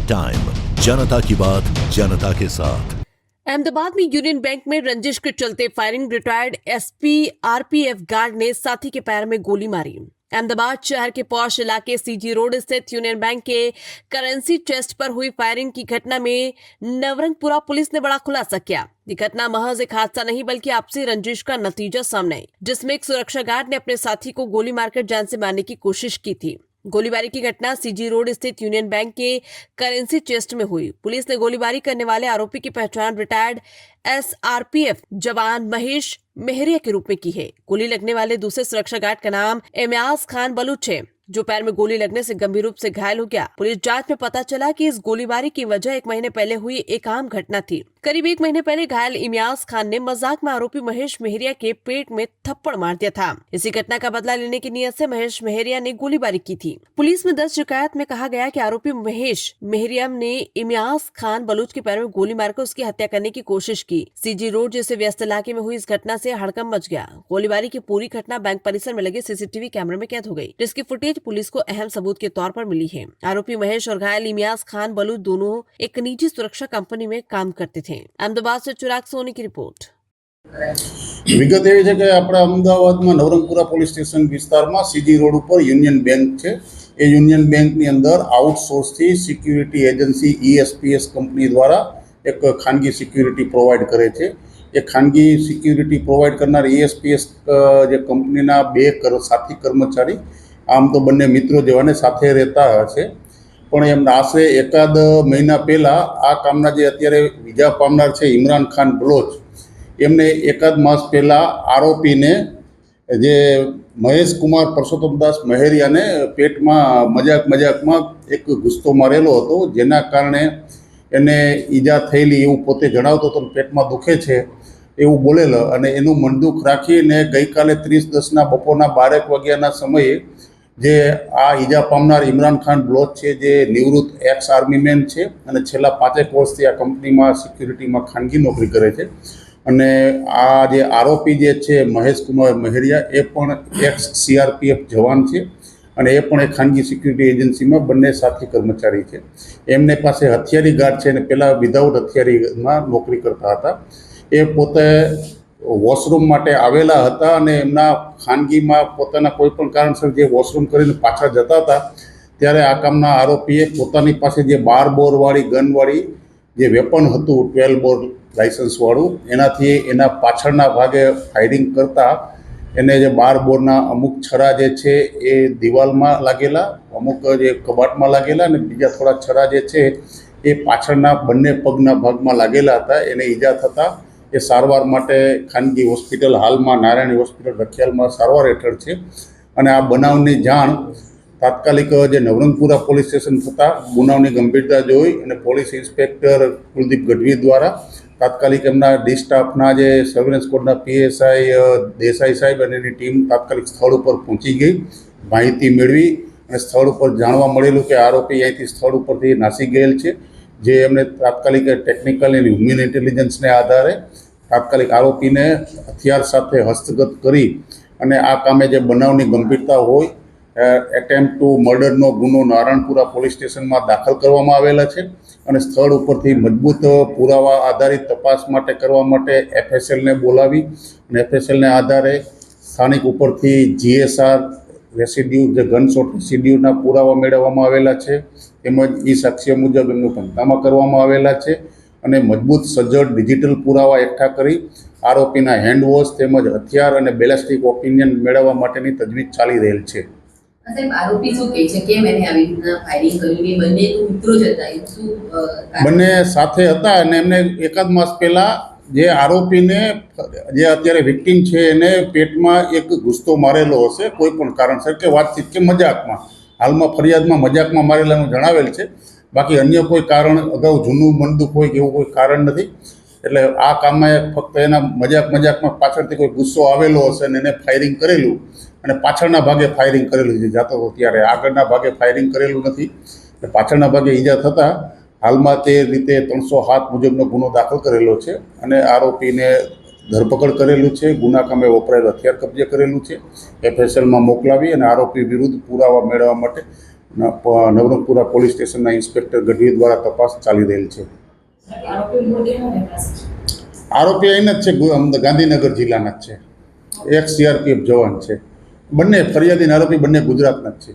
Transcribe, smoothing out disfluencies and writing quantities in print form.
Time, जनता की बात जनता के साथ। अहमदाबाद में यूनियन बैंक में रंजिश के चलते firing, retired SP RPF guard ने साथी के पैर में गोली मारी। अहमदाबाद शहर के पॉश इलाके सीजी रोड स्थित यूनियन बैंक के करेंसी चेस्ट पर हुई फायरिंग की घटना में नवरंगपुरा पुलिस ने बड़ा खुलासा किया। ये घटना महज एक हादसा नहीं बल्कि आपसी रंजिश का नतीजा सामने आई, जिसमें एक सुरक्षा गार्ड ने अपने साथी को गोली मारकर जान से मारने की कोशिश की थी। गोलीबारी की घटना सीजी रोड स्थित यूनियन बैंक के करेंसी चेस्ट में हुई। पुलिस ने गोलीबारी करने वाले आरोपी की पहचान रिटायर्ड एसआरपीएफ जवान महेश मेहरिया के रूप में की है। गोली लगने वाले दूसरे सुरक्षा गार्ड का नाम इम्याज खान बलूच है, जो पैर में गोली लगने से गंभीर रूप से घायल हो गया। पुलिस जांच में पता चला कि इस गोलीबारी की वजह 1 महीने पहले हुई एक आम घटना थी। करीब 1 महीने पहले घायल इम्याज खान ने मजाक में आरोपी महेश मेहरिया के पेट में थप्पड़ मार दिया था। इसी घटना का बदला लेने की नीयत से महेश मेहरिया ने गोलीबारी की थी। पुलिस में दर्ज शिकायत में कहा गया कि आरोपी महेश मेहरिया ने इम्याज खान बलूच के पैर में गोली मारकर उसकी हत्या करने की कोशिश की। सीजी रोड जैसे व्यस्त इलाके में हुई इस घटना से हड़कंप मच गया। गोलीबारी की पूरी घटना बैंक परिसर में लगे सीसीटीवी कैमरे में कैद हो गई, जिसकी फुटेज पुलिस को अहम सबूत के तौर पर मिली है। आरोपी महेश और घायल इम्याज खान बलूच दोनों एक निजी सुरक्षा कंपनी में काम करते थे। अहमदाबाद से चिराग सोनी की रिपोर्ट। विगत एवी छे के आपणे अमदावादमां नवरंगपुरा पोलीस स्टेशन विस्तारमां सीजी रोड पर यूनियन बैंक छे। ए यूनियन बैंकनी अंदर आउटसोर्सथी सिक्युरिटी एजन्सी ईएसपीएस कंपनी द्वारा एक खानगी सिक्युरिटी प्रोवाइड करे छे। ए खानगी सिक्युरिटी प्रोवाइड करनार ईएसपीएस जे कंपनीना 2 साथी कर्मचारी आम तो बंने मित्रों जेवाने साथे रहता हशे, पण एमने आशरे एकाद महीना पहला आ कामना जे अत्यारे बीजा पामनार छे इमरान खान बलोच, एमने एकाद मास पहला आरोपी ने जे महेश कुमार परसोत्तम दास महेरिया ने पेट में मजाक में एक गुस्सो मारेलो हतो, जेना कारणे एने ईजा थयेली एवुं पोते जणावतो तो पेट में दुखे छे एवुं बोलेलो अने एनुं मनदुख राखीने गई काले 30/10 बपोરના 12 वाग्याना समये जे आ ईजा पामनार इमरान खान बलोच छे, जे निवृत्त एक्स आर्मी मैन छे अने छेल्ला 5 वर्षथी आ कंपनीमां सिक्युरिटीमां खानगी नौकरी करे छे। अने आ जे आरोपी जे छे महेश कुमार मेहरिया ए पण एक्स सीआरपीएफ जवान छे अने ए पण एक खानगी सिक्युरिटी एजन्सीमां बंने साथी कर्मचारी छे। एमने पासे हथियारी गार्ड छे अने पेला विधाउट हथियारीमां नौकरी करता हता। ए पोते वॉशरूम माटे आवेला हता अने एमना खानगीमां पोताना कोईपण कारणसर जे वॉशरूम करीने पाछा जता हता त्यारे आ कामना आरोपीए पोतानी पासे जे 12 बोरवाળી गनवाળી जे वेपन हतुं 12 बोर लाइसेंस वाळुं एनाथी एना पाछळना भागे फायरिंग करता एने जे 12 बोરના अमुक छरा जे छे ए दिवालमां लागेला, अमुक जे कबाटमां लागेला अने बीजा थोड़ा छरा जे छे ए पाछळना बंने पगना भागमां लागेला हता। एने ईजा थता ए सारवार माटे खानगी होस्पिटल हालमां नारायणी होस्पिटल रखियालमां सारवार हेठळ छे अने आ बनावनी जाण तात्कालिक जे नवरंगपुरा पोलीस स्टेशन थता गुनावनी गंभीरता जोई अने पोलीस इंस्पेक्टर कुलदीप गढ़वी द्वारा तात्कालिक एमना डी स्टाफना जे सर्वेलन्स कोडना पीएसआई देसाई साहेब अने एनी टीम तात्कालिक स्थळ पर पहोंची गई, माहिती मेळवी अने स्थळ पर जाणवा मळेलुं के आरोपी અહીંથી સ્થળ ઉપરથી નાસી ગયેલ છે, જે એમણે તાત્કાલિક ટેકનિકલ અને હ્યુમન ઇન્ટેલિજન્સને આધારે તાત્કાલિક આરોપીને હથિયાર સાથે હસ્તગત કરી અને આ કામે જે બનાવની ગંભીરતા હોય એટેમ્પ્ટ ટુ મર્ડરનો ગુનો નારણપુરા પોલીસ સ્ટેશનમાં દાખલ કરવામાં આવેલા છે અને સ્થળ ઉપરથી મજબૂત પુરાવા આધારિત તપાસ માટે કરવા માટે એફએસએલને બોલાવી અને એફએસએલને આધારે સ્થાનિક ઉપરથી જીએસઆર રેસિડ્યુ જે ગનશોટ રેસિડ્યુના પુરાવા મેળવવામાં આવેલા છે, તેમજ એ સાક્ષ્ય મુજબ એમનું પંચનામા કરવામાં આવેલા છે અને મજબૂત સજ્જડ ડિજિટલ પુરાવા એકઠા કરી આરોપીના હેન્ડવોશ તેમજ હથિયાર અને બેલેસ્ટિક ઓપિનિયન મેળવવા માટેની તજવીજ ચાલી રહેલ છે। સાહેબ આરોપી શું કહે છે કેમ એને આવી રીતના ફાયરિંગ કર્યું? એ બંને તો મિત્રો જ હતા, એ શું બંને સાથે હતા અને એમને એકાદ માસ પહેલા જે આરોપીને જે અત્યારે વિક્ટિમ છે એને પેટમાં એક ગુસ્સો મારેલો હશે કોઈ પણ કારણસર કે વાતચીત કે મજાકમાં, હાલમાં ફરિયાદમાં મજાકમાં મારેલાનું જણાવેલ છે, બાકી અન્ય કોઈ કારણ અગાઉ જૂનું મનદુખ હોય કે એવું કોઈ કારણ નથી। એટલે આ કામમાં ફક્ત એના મજાકમાં પાછળથી કોઈ ગુસ્સો આવેલો હશે અને એને ફાયરિંગ કરેલું અને પાછળના ભાગે ફાયરિંગ કરેલું છે જાતો હતો ત્યારે આગળના ભાગે ફાયરિંગ કરેલું નથી। પાછળના ભાગે ઈજા થતાં હાલમાં તે રીતે 307 મુજબનો ગુનો દાખલ કરેલો છે અને આરોપીને ધરપકડ કરેલું છે, ગુના કામે વપરાયેલું હથિયાર કબજે કરેલું છે, એફએસએલમાં મોકલાવી અને આરોપી વિરુદ્ધ પુરાવા મેળવવા માટે નવરંગપુરા પોલીસ સ્ટેશનના ઇન્સ્પેક્ટર ગઢવી દ્વારા તપાસ ચાલી રહેલ છે. આરોપી અહીંના જ છે, ગાંધીનગર જિલ્લાના જ છે, એક CRPF જવાન છે. બંને ફરિયાદી અને આરોપી બંને ગુજરાતના જ છે.